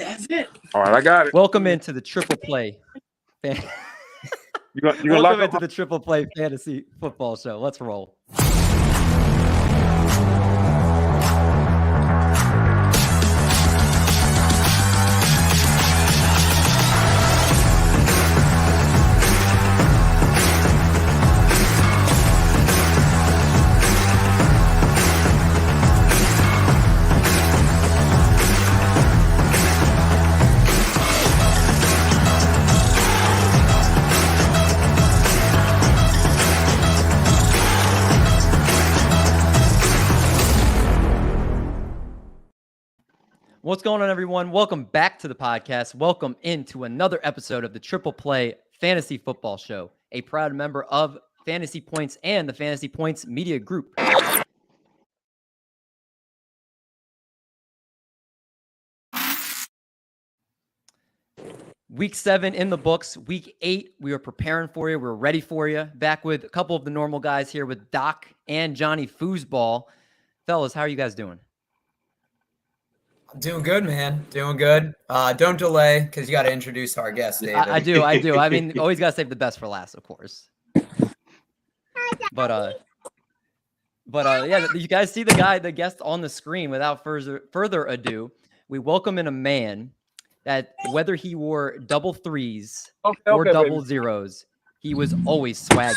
That's it. All right, I got it. Welcome into the Triple Play. Welcome into the Triple Play Fantasy Football Show. Let's roll. What's going on, everyone? Welcome back to the podcast. Welcome into another episode of the Triple Play Fantasy Football Show, a proud member of Fantasy Points and the Fantasy Points Media Group. Week 7 in the books. Week 8, we are preparing for you. We're ready for you. Back with a couple of the normal guys here with Doc and Johnny Foosball. Fellas, how are you guys doing? I'm doing good, man. Doing good. Don't delay because you got to introduce our guest, David. I do. I mean, always got to save the best for last, of course. But yeah, you guys see the guest on the screen. Without further ado, we welcome in a man that whether he wore double threes or double zeros, he was always swaggy.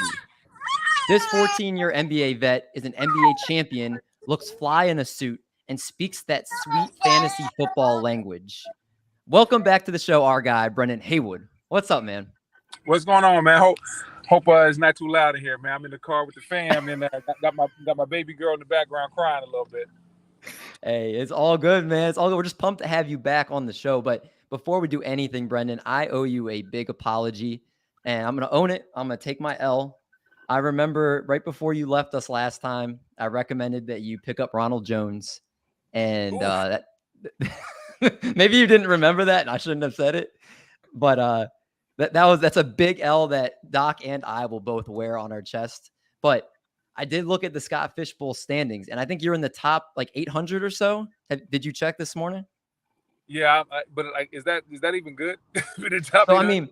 This 14-year NBA vet is an NBA champion, looks fly in a suit, and speaks that sweet fantasy football language. Welcome back to the show, our guy, Brendan Haywood. What's up, man? What's going on, man? Hope it's not too loud in here, man. I'm in the car with the fam, and got my baby girl in the background crying a little bit. Hey, it's all good, man. It's all good. We're just pumped to have you back on the show. But before we do anything, Brendan, I owe you a big apology, and I'm going to own it. I'm going to take my L. I remember right before you left us last time, I recommended that you pick up Ronald Jones. And that maybe you didn't remember that, and I shouldn't have said it. But that's a big L that Doc and I will both wear on our chest. But I did look at the Scott Fishbowl standings, and I think you're in the top like 800 or so. Did you check this morning? Yeah, but like, is that even good? So I mean,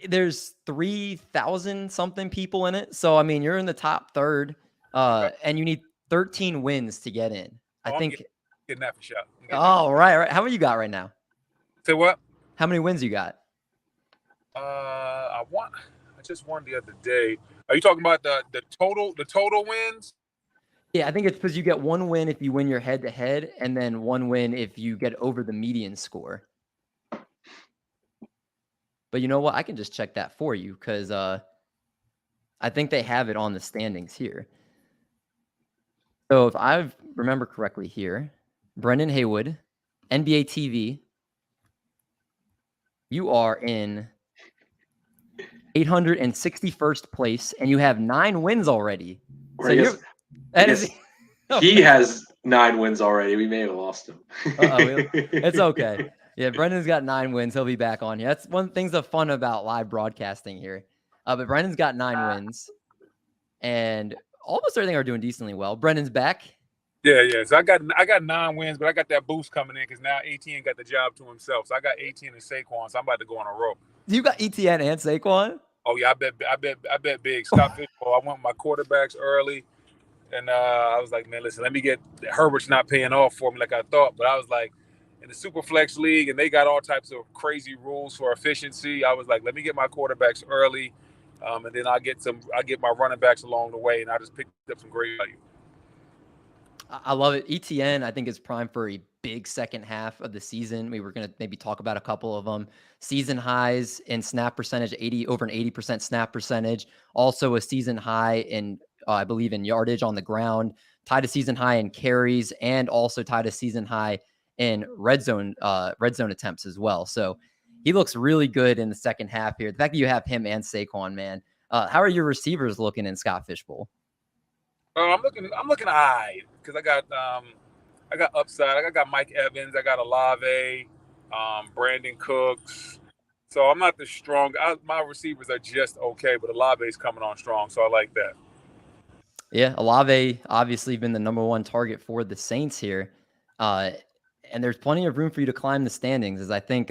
there's 3,000 something people in it. So I mean, you're in the top third, and you need 13 wins to get in. I think. Getting that for sure. Oh, right. How many you got right now? Say what? How many wins you got? I just won the other day. Are you talking about the total wins? Yeah, I think it's because you get one win if you win your head-to-head, and then one win if you get over the median score. But you know what? I can just check that for you because I think they have it on the standings here. So if I remember correctly here, Brendan Haywood, NBA TV, you are in 861st place, and you have 9 wins already. So he has 9 wins already. We may have lost him. It's okay. Yeah, Brendan's got 9 wins. He'll be back on here. That's one thing's that's fun about live broadcasting here. But Brendan's got 9 wins, and almost everything are doing decently well. Brendan's back. Yeah. So I got 9 wins, but I got that boost coming in because now ETN got the job to himself. So I got ETN and Saquon, so I'm about to go on a roll. You got ETN and Saquon? Oh yeah, I bet big. Scott Fishbowl. I went my quarterbacks early, and I was like, man, listen, let me get Herbert's not paying off for me like I thought, but I was like, in the Superflex league, and they got all types of crazy rules for efficiency. I was like, let me get my quarterbacks early, and then I get my running backs along the way, and I just picked up some great value. I love it. ETN, I think, is primed for a big second half of the season. We were going to maybe talk about a couple of them. Season highs in snap percentage, over an 80% snap percentage. Also a season high in, I believe, in yardage on the ground. Tied a season high in carries, and also tied a season high in red zone attempts as well. So he looks really good in the second half here. The fact that you have him and Saquon, man. How are your receivers looking in Scott Fishbowl? I'm looking all right because I got upside. I got Mike Evans. I got Olave, Brandon Cooks. So I'm not the strong. My receivers are just okay, but Olave's coming on strong, so I like that. Yeah, Olave obviously been the number one target for the Saints here. and there's plenty of room for you to climb the standings. As I think,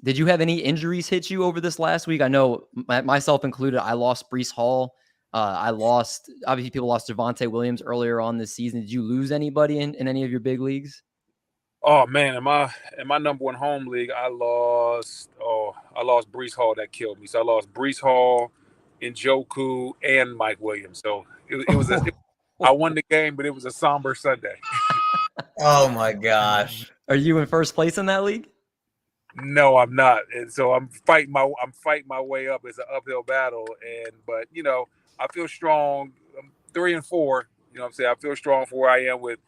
did you have any injuries hit you over this last week? I know myself included. I lost Brees Hall. Obviously people lost Javonte Williams earlier on this season. Did you lose anybody in any of your big leagues? Oh man, in my number one home league, I lost Brees Hall. That killed me. So I lost Brees Hall, Njoku, and Mike Williams. So I won the game, but it was a somber Sunday. Oh my gosh. Are you in first place in that league? No, I'm not, and so I'm fighting my way up. It's an uphill battle, but I feel strong. I'm 3-4. You know what I'm saying? I feel strong for where I am with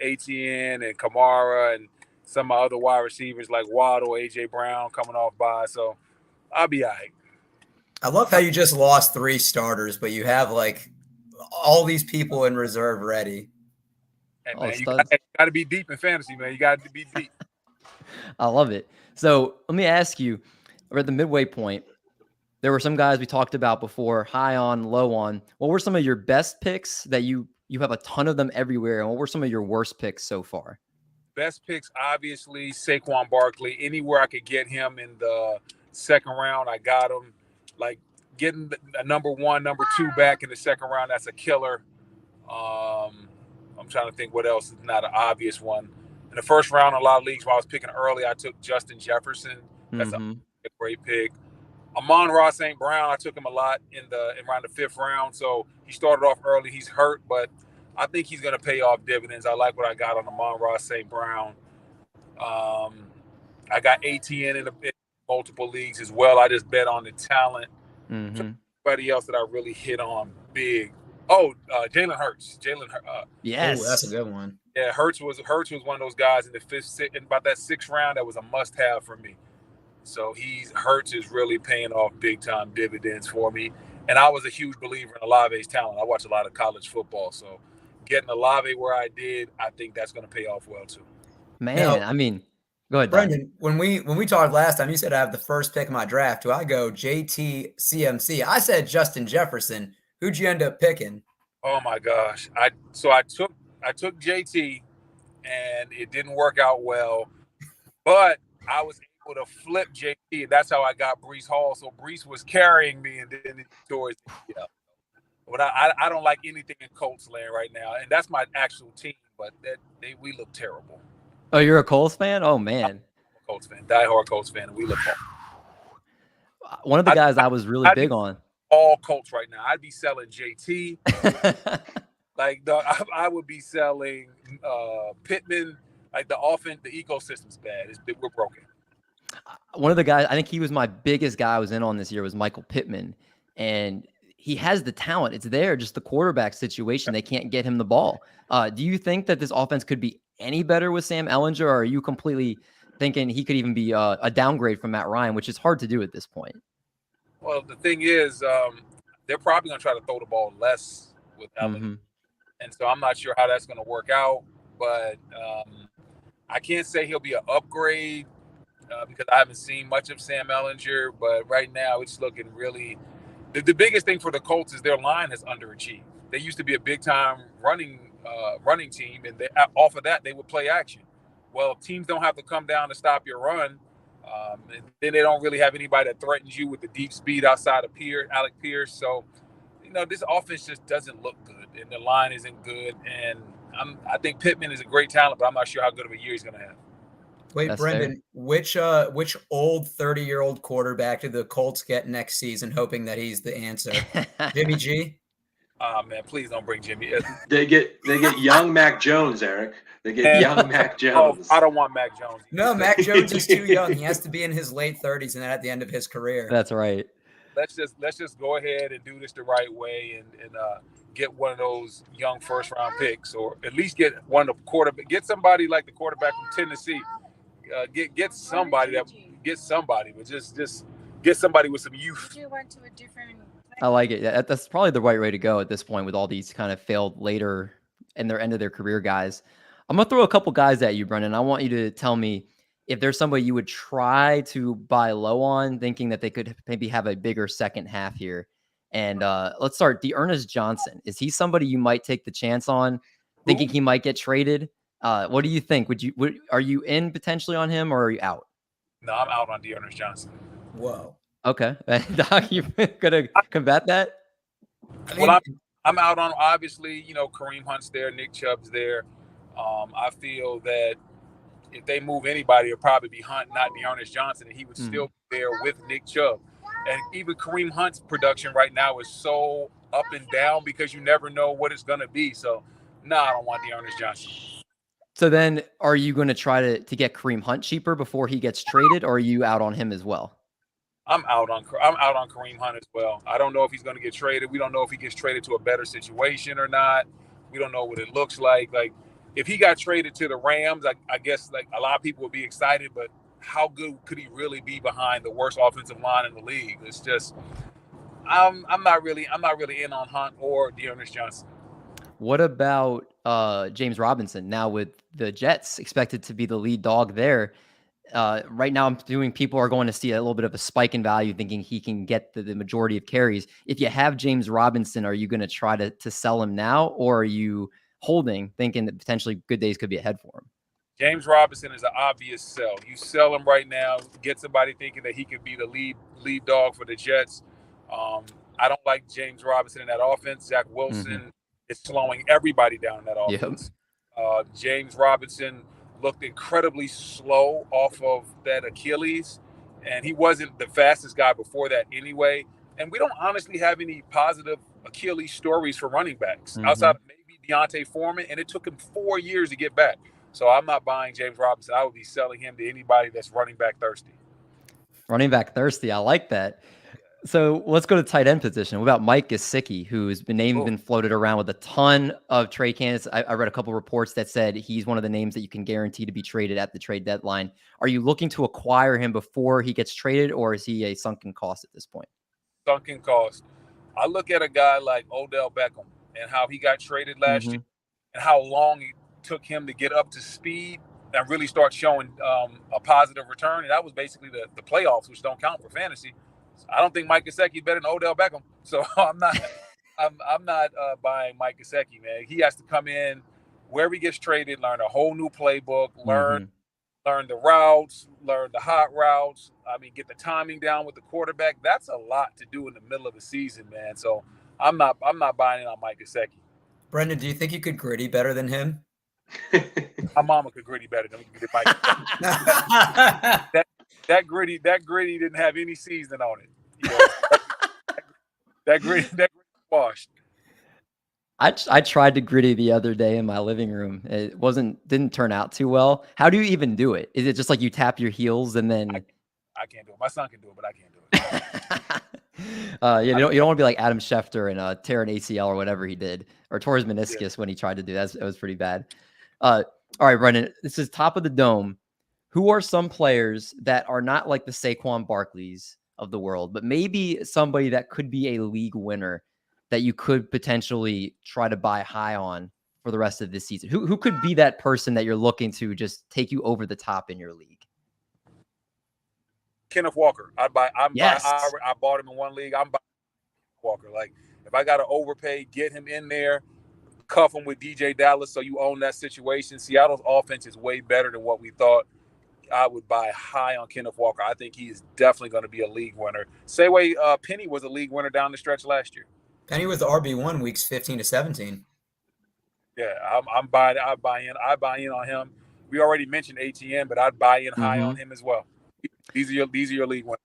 ATN and Kamara and some of my other wide receivers like Waddle, AJ Brown coming off by. So I'll be all right. I love how you just lost 3 starters, but you have like all these people in reserve ready. Hey, man, you got to be deep in fantasy, man. You got to be deep. I love it. So let me ask you, we're at the midway point. There were some guys we talked about before, high on, low on. What were some of your best picks that you have a ton of them everywhere? And what were some of your worst picks so far? Best picks, obviously, Saquon Barkley. Anywhere I could get him in the second round, I got him. Like getting a number 1, number 2 back in the second round, that's a killer. I'm trying to think what else is not an obvious one. In the first round, in a lot of leagues, when I was picking early, I took Justin Jefferson. That's a great pick. Amon-Ra St. Brown, I took him a lot in around the 5th round. So he started off early. He's hurt, but I think he's going to pay off dividends. I like what I got on Amon-Ra St. Brown. I got ATN in multiple leagues as well. I just bet on the talent. Everybody else that I really hit on big. Oh, Jalen Hurts. Yes, that's a good one. Yeah, Hurts was one of those guys in the 5th, in about that 6th round. That was a must-have for me. So Hurts is really paying off big-time dividends for me. And I was a huge believer in Olave's talent. I watch a lot of college football, so getting Olave where I did, I think that's going to pay off well too. Man, now, I mean, go ahead, Brendan. When we talked last time, you said I have the first pick of my draft. Do I go JT CMC? I said Justin Jefferson. Who'd you end up picking? Oh my gosh! I took JT, and it didn't work out well, but I was able to flip JT. That's how I got Brees Hall. So Brees was carrying me, and then towards But I don't like anything in Colts land right now, and that's my actual team. But we look terrible. Oh, you're a Colts fan? Oh man, I'm a Colts fan, diehard Colts fan, and we look horrible. One of the guys I was really big on. All Colts right now. I'd be selling JT. I would be selling Pittman. Like the offense, the ecosystem's bad. We're broken. One of the guys, I think he was my biggest guy I was in on this year, was Michael Pittman. And he has the talent. It's there, just the quarterback situation. They can't get him the ball. Do you think that this offense could be any better with Sam Ehlinger, or are you completely thinking he could even be a downgrade from Matt Ryan, which is hard to do at this point? Well, the thing is, they're probably going to try to throw the ball less with Ehlinger. And so I'm not sure how that's going to work out. But I can't say he'll be an upgrade because I haven't seen much of Sam Ehlinger. But right now it's looking really – the biggest thing for the Colts is their line has underachieved. They used to be a big-time running team, and off of that they would play action. Well, teams don't have to come down to stop your run. And then they don't really have anybody that threatens you with the deep speed outside of Alec Pierce. So, this offense just doesn't look good, and the line isn't good. And I think Pittman is a great talent, but I'm not sure how good of a year he's going to have. Wait, that's Brendan, fair. Which old 30-year-old quarterback did the Colts get next season, hoping that he's the answer? Jimmy G? Oh, man, please don't bring Jimmy. They get young Mac Jones, Eric. They get young Mac Jones. Oh, I don't want Mac Jones. No, Mac Jones is too young. He has to be in his late 30s and at the end of his career. That's right. Let's just go ahead and do this the right way and get one of those young first-round picks, or at least get one of the quarterback. Get somebody like the quarterback from Tennessee. Get somebody, but just get somebody with some youth. You went to a different. I like it. That's probably the right way to go at this point with all these kind of failed later in their end of their career guys. I'm going to throw a couple guys at you, Brendan. I want you to tell me if there's somebody you would try to buy low on, thinking that they could maybe have a bigger second half here. And let's start. D'Ernest Johnson. Is he somebody you might take the chance on, thinking he might get traded? What do you think? Are you in potentially on him, or are you out? No, I'm out on Dearness Johnson. Whoa. Okay. Doc, you gonna combat that? I'm out on, obviously, Kareem Hunt's there, Nick Chubb's there. I feel that if they move anybody, it'll probably be Hunt, not Dearness Johnson, and he would still be there with Nick Chubb. And even Kareem Hunt's production right now is so up and down because you never know what it's going to be. So, I don't want Dearness Johnson. So then, are you going to try to get Kareem Hunt cheaper before he gets traded, or are you out on him as well? I'm out on Kareem Hunt as well. I don't know if he's going to get traded. We don't know if he gets traded to a better situation or not. We don't know what it looks like. Like, if he got traded to the Rams, I guess like a lot of people would be excited, but how good could he really be behind the worst offensive line in the league? It's just, I'm not really in on Hunt or Dearness Johnson. What about James Robinson? Now with the Jets expected to be the lead dog there, right now people are going to see a little bit of a spike in value, thinking he can get the majority of carries. If you have James Robinson, are you going to try to sell him now, or are you holding, thinking that potentially good days could be ahead for him? James Robinson is an obvious sell. You sell him right now, get somebody thinking that he could be the lead dog for the Jets. I don't like James Robinson in that offense. Zach Wilson is slowing everybody down in that offense. Yep. James Robinson looked incredibly slow off of that Achilles, and he wasn't the fastest guy before that anyway. And we don't honestly have any positive Achilles stories for running backs outside of maybe Deontay Foreman, and it took him 4 years to get back. So I'm not buying James Robinson. I would be selling him to anybody that's running back thirsty. Running back thirsty. I like that. So let's go to tight end position. What about Mike Gesicki, who's been floated around with a ton of trade candidates? I read a couple reports that said he's one of the names that you can guarantee to be traded at the trade deadline. Are you looking to acquire him before he gets traded, or is he a sunken cost at this point? Sunken cost. I look at a guy like Odell Beckham and how he got traded last year and how long it took him to get up to speed and really start showing a positive return. And that was basically the playoffs, which don't count for fantasy. I don't think Mike Gesicki is better than Odell Beckham, so I'm not buying Mike Gesicki, man. He has to come in wherever he gets traded, learn a whole new playbook, learn the routes, learn the hot routes. I mean, get the timing down with the quarterback. That's a lot to do in the middle of the season, man. So I'm not buying it on Mike Gesicki. Brendan, do you think you could gritty better than him? My mama could gritty better than Mike Gesicki. That gritty didn't have any seasoning on it. You know, that gritty washed. I tried to gritty the other day in my living room. It didn't turn out too well. How do you even do it? Is it just like you tap your heels and then? I can't do it. My son can do it, but I can't do it. You don't want to be like Adam Schefter and tear an ACL or whatever he did, or tore his meniscus when he tried to do that. It was pretty bad. All right, Brendan. This is top of the dome. Who are some players that are not like the Saquon Barkleys of the world, but maybe somebody that could be a league winner that you could potentially try to buy high on for the rest of this season? Who could be that person that you're looking to just take you over the top in your league? Kenneth Walker. I bought him in one league. I'm buying Walker. Like, if I got to overpay, get him in there, cuff him with DJ Dallas so you own that situation. Seattle's offense is way better than what we thought. I would buy high on Kenneth Walker. I think he is definitely going to be a league winner. Same way Penny was a league winner down the stretch last year. Penny was the RB1 weeks 15 to 17. Yeah, I'm buying. I buy in on him. We already mentioned ATN, but I'd buy in high on him as well. These are your league winners.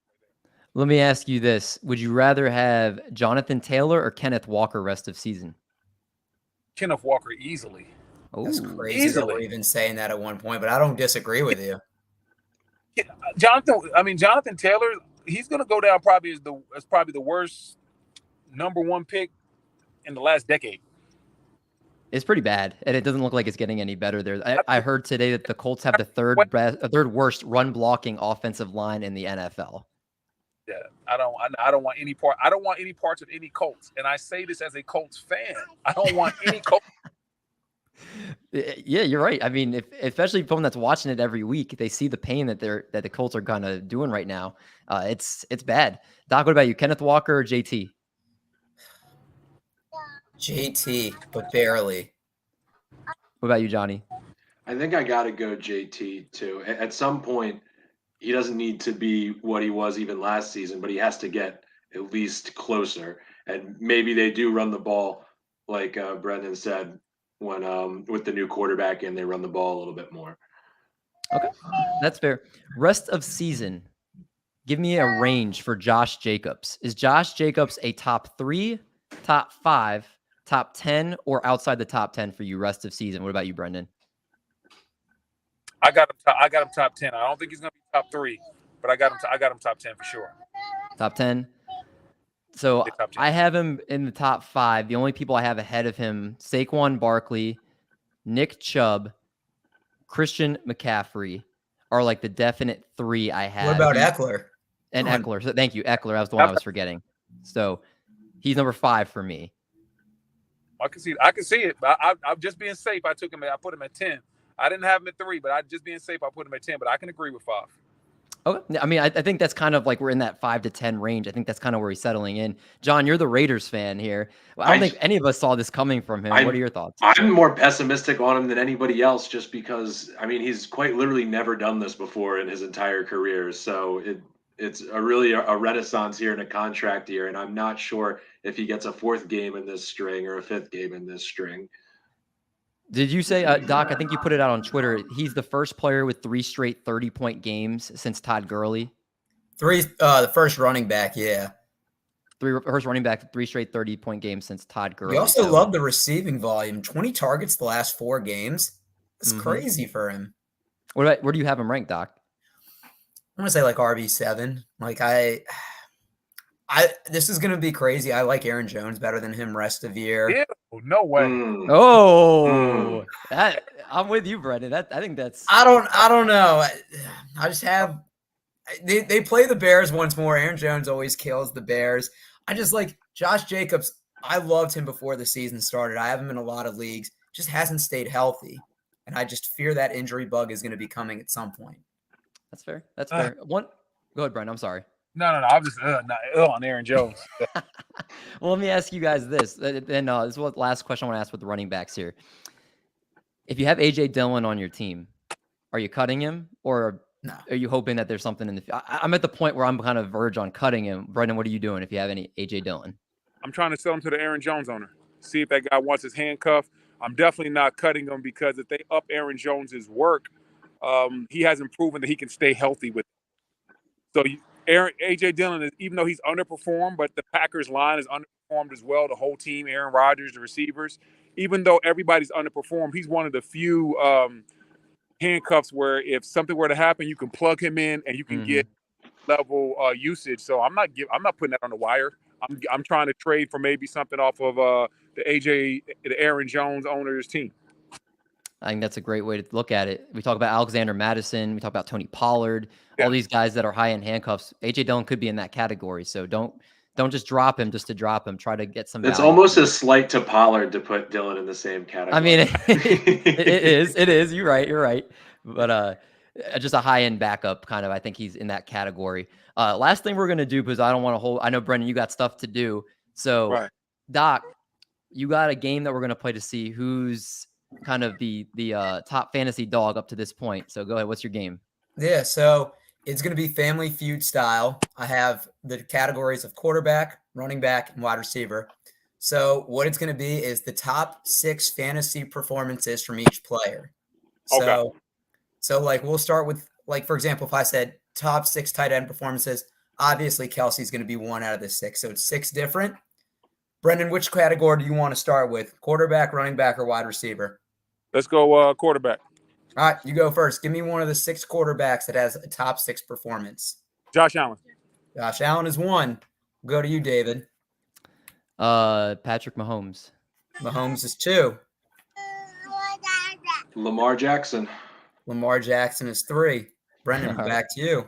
Let me ask you this: would you rather have Jonathan Taylor or Kenneth Walker rest of season? Kenneth Walker easily. That's crazy that we're even saying that at one point, but I don't disagree with you. Jonathan Taylor, he's going to go down probably as probably the worst number one pick in the last decade. It's pretty bad, and it doesn't look like it's getting any better there. I heard today that the Colts have the third worst run blocking offensive line in the NFL. Yeah, I don't want any part. I don't want any parts of any Colts, and I say this as a Colts fan. I don't want any Colts. Yeah, you're right. I mean, especially for someone that's watching it every week, they see the pain that the Colts are kind of doing right now. It's bad. Doc, what about you? Kenneth Walker or JT? JT, but barely. What about you, Johnny? I think I got to go JT too. At some point, he doesn't need to be what he was even last season, but he has to get at least closer. And maybe they do run the ball, like Brendan said, when with the new quarterback in, they run the ball a little bit more. Okay, that's fair. Rest of season. Give me a range for Josh Jacobs. Is Josh Jacobs a top 3, top 5, top 10, or outside the top 10 for you rest of season? What about you, Brendan? I got him top 10. I don't think he's gonna be top 3, but I got him top 10 for sure. Top 10. So Top 10. I have him in the top 5. The only people I have ahead of him: Saquon Barkley, Nick Chubb, Christian McCaffrey are like the definite 3 I have. What about Eckler? And Eckler. So thank you, Eckler. That was the one I was forgetting. So he's number 5 for me. I can see it. I'm just being safe. I put him at 10. I didn't have him at 3, but I just being safe. I put him at 10. But I can agree with 5. Okay. I mean, I think that's kind of like we're in that 5 to 10 range. I think that's kind of where he's settling in. John, you're the Raiders fan here. I don't think any of us saw this coming from him. What are your thoughts? I'm more pessimistic on him than anybody else, just because he's quite literally never done this before in his entire career. So it's really a renaissance here in a contract year, and I'm not sure if he gets a 4th game in this string or a 5th game in this string. Did you say, Doc, I think you put it out on Twitter, he's the first player with 3 straight 30-point games since Todd Gurley? The first running back, yeah. First running back, 3 straight 30-point games since Todd Gurley. You also love the receiving volume. 20 targets the last 4 games. It's crazy for him. Where do you have him ranked, Doc? I'm going to say like RB7. Like this is going to be crazy. I like Aaron Jones better than him rest of year. Ew, no way. I'm with you, Brendan. I think that's. I don't know. I just have. They play the Bears once more. Aaron Jones always kills the Bears. I just like Josh Jacobs. I loved him before the season started. I have him in a lot of leagues. Just hasn't stayed healthy, and I just fear that injury bug is going to be coming at some point. That's fair. That's fair. Go ahead, Brendan. I'm sorry. No. I'm just on Aaron Jones. Well, let me ask you guys this. Then this is what last question I want to ask with the running backs here. If you have AJ Dillon on your team, are you cutting him, or are you hoping that there's something in the? I'm at the point where I'm kind of verge on cutting him. Brendan, what are you doing if you have any AJ Dillon? I'm trying to sell him to the Aaron Jones owner. See if that guy wants his handcuff. I'm definitely not cutting him, because if they up Aaron Jones's work, he hasn't proven that he can stay healthy with it. So AJ Dillon is, even though he's underperformed, but the Packers line is underperformed as well. The whole team, Aaron Rodgers, the receivers, even though everybody's underperformed, he's one of the few handcuffs where if something were to happen, you can plug him in and you can get level usage. So I'm not putting that on the wire. I'm trying to trade for maybe something off of the Aaron Jones owner's team. I think that's a great way to look at it. We talk about Alexander Madison. We talk about Tony Pollard. All these guys that are high in handcuffs. AJ Dillon could be in that category. So don't just drop him just to drop him. Try to get some. It's almost a slight to Pollard to put Dillon in the same category. I mean, it is. You're right. But just a high end backup kind of. I think he's in that category. Last thing we're gonna do, because I don't want to hold. I know Brendan, you got stuff to do. So Doc, you got a game that we're gonna play to see who's kind of the top fantasy dog up to this point. So go ahead. What's your game? Yeah, so it's going to be Family Feud style. I have the categories of quarterback, running back, and wide receiver. So what it's going to be is the top 6 fantasy performances from each player. So like we'll start with, like, for example, if I said top 6 tight end performances, obviously Kelsey's going to be 1 out of the 6. So it's 6 different. Brendan, which category do you want to start with? Quarterback, running back, or wide receiver? Let's go quarterback. All right, you go first. Give me one of the 6 quarterbacks that has a top 6 performance. Josh Allen. Josh Allen is 1. Go to you, David. Patrick Mahomes. Mahomes is 2. Lamar Jackson. Lamar Jackson is 3. Brendan, back to you.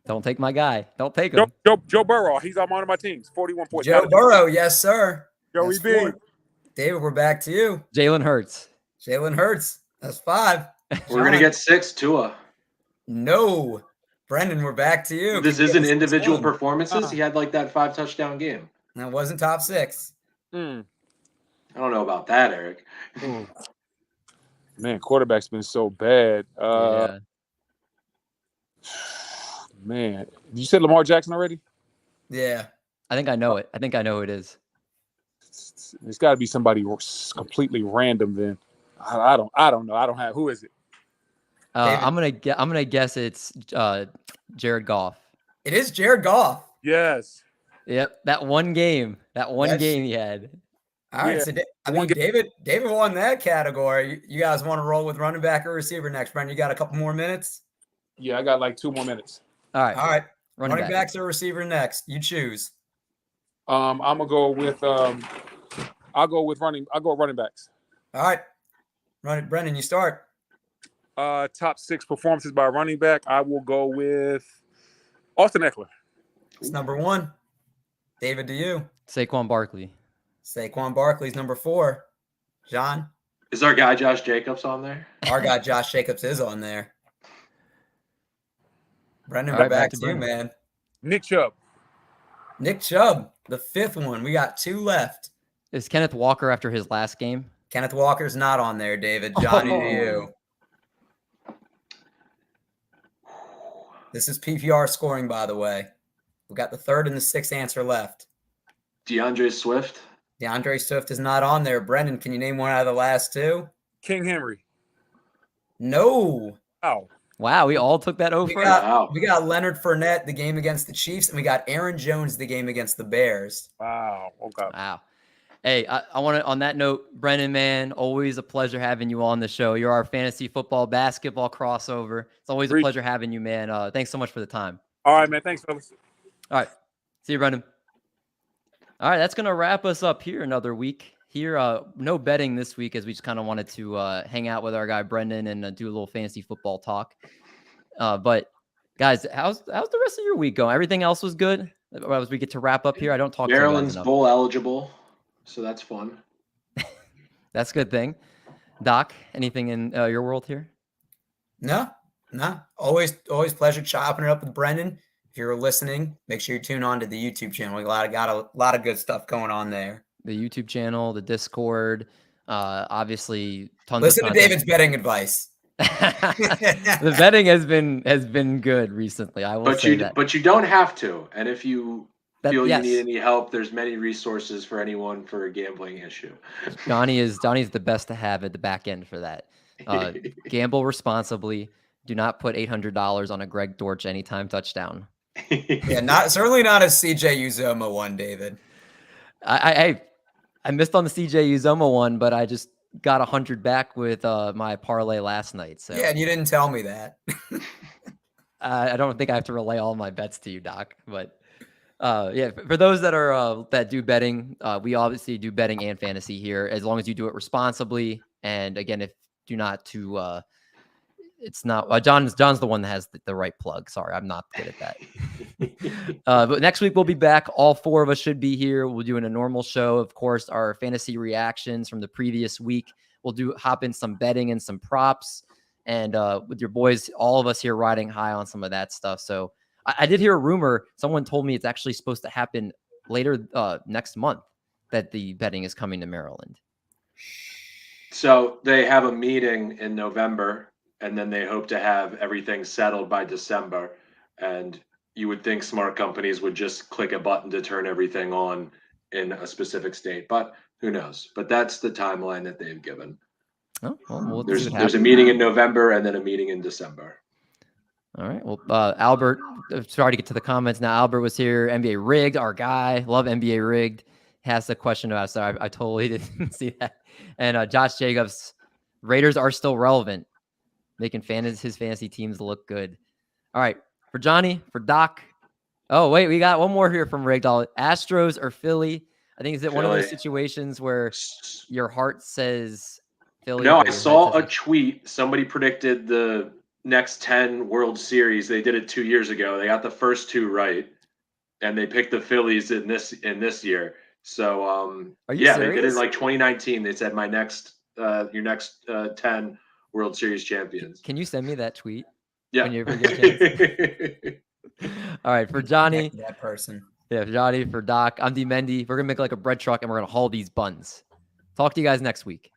Don't take my guy. Don't take him. Joe Burrow. He's on one of my teams. 41 points. Joe Burrow, yes, sir. Joey B. David, we're back to you. Jalen Hurts. Jalen Hurts. That's 5. We're going to get 6. Tua. No. Brendan, we're back to you. This isn't individual performances. He had like that 5 touchdown game. That wasn't top 6. I don't know about that, Eric. Man, quarterback's been so bad. Yeah. Man, you said Lamar Jackson already? Yeah. I think I know it. I think I know who it is. It's got to be somebody completely random. Then I don't know. I don't have. Who is it? I'm gonna guess it's Jared Goff. It is Jared Goff. Yes. Yep, that one game That's- he had. All right. Yeah. So, I mean, David won that category. You guys want to roll with running back or receiver next, Brendan? You got a couple more minutes? Yeah, I got like 2 more minutes. All right. All right. Running Running back. backs or receiver next? You choose. I'm gonna go with I'll go running backs. All right. Brendan, you start. Top 6 performances by running back. I will go with Austin Eckler. It's number 1. David, to you. Saquon Barkley. Saquon Barkley's number 4. John? Is our guy Josh Jacobs on there? Our guy Josh Jacobs is on there. Brendan, All we're right, back back to to you, Brendan. man. Nick Chubb. Nick Chubb, the 5th one. We got 2 left. Is Kenneth Walker after his last game? Kenneth Walker's not on there, David. Johnny, to you. This is PPR scoring, by the way. We got the 3rd and the 6th answer left. DeAndre Swift. DeAndre Swift is not on there. Brendan, can you name one out of the last 2? King Henry. No. Oh. Wow, we all took that over. We got Leonard Fournette, the game against the Chiefs, and we got Aaron Jones, the game against the Bears. Wow. Okay. Wow. Hey, I want to, on that note, Brendan, man, always a pleasure having you on the show. You're our fantasy football, basketball crossover. It's always a pleasure having you, man. Thanks so much for the time. All right, man. Thanks, fellas. All right. See you, Brendan. All right, that's going to wrap us up here another week. Here, no betting this week as we just kind of wanted to hang out with our guy Brendan and do a little fantasy football talk. But guys, how's the rest of your week going? Everything else was good as we get to wrap up here. I don't talk to Maryland's you guys bowl eligible, so that's fun. That's a good thing. Doc, anything in your world here? No. Always pleasure chopping it up with Brendan. If you're listening, make sure you tune on to the YouTube channel. We got a lot of good stuff going on there. The YouTube channel, the Discord, obviously tons Listen of to David's betting advice. The betting has been good recently. I will say that. But you don't have to. And if you feel yes. you need any help, there's many resources for anyone for a gambling issue. Johnny's the best to have at the back end for that. Gamble responsibly. Do not put $800 on a Greg Dortch anytime touchdown. Yeah, certainly not a CJ Uzoma one, David. I missed on the CJ Uzoma one, but I just got 100 back with my parlay last night. So yeah, and you didn't tell me that. I don't think I have to relay all my bets to you, Doc. But yeah, for those that are that do betting, we obviously do betting and fantasy here, as long as you do it responsibly. And again, if do not to, it's not John's the one that has the right plug. Sorry, I'm not good at that. But next week we'll be back. All 4 of us should be here. We'll do a normal show. Of course, our fantasy reactions from the previous week. We'll hop in some betting and some props, and with your boys, all of us here riding high on some of that stuff. So I did hear a rumor. Someone told me it's actually supposed to happen later next month that the betting is coming to Maryland. So they have a meeting in November, and then they hope to have everything settled by December. And you would think smart companies would just click a button to turn everything on in a specific state, but who knows? But that's the timeline that they've given. Oh, well, there's a meeting in November and then a meeting in December. All right. Well, Albert, sorry to get to the comments now. Albert was here. NBA Rigged, our guy. Love NBA Rigged. Has a question about it. So I totally didn't see that. And Josh Jacobs, Raiders are still relevant. Making his fantasy teams look good. All right. For Johnny, for Doc. Oh, wait. We got one more here from Rigged. Astros or Philly? I think is it one of those situations where your heart says Philly? No, I saw a tweet. Somebody predicted the next 10 World Series. They did it 2 years ago. They got the first 2 right, and they picked the Phillies in this year. So are you serious? They did it in like 2019. They said your next 10 World Series champions. Can you send me that tweet? Yeah. When you ever get a chance? All right, for Johnny, that person. Yeah, for Johnny, for Doc, I'm D Mendy. We're gonna make like a bread truck and we're gonna haul these buns. Talk to you guys next week.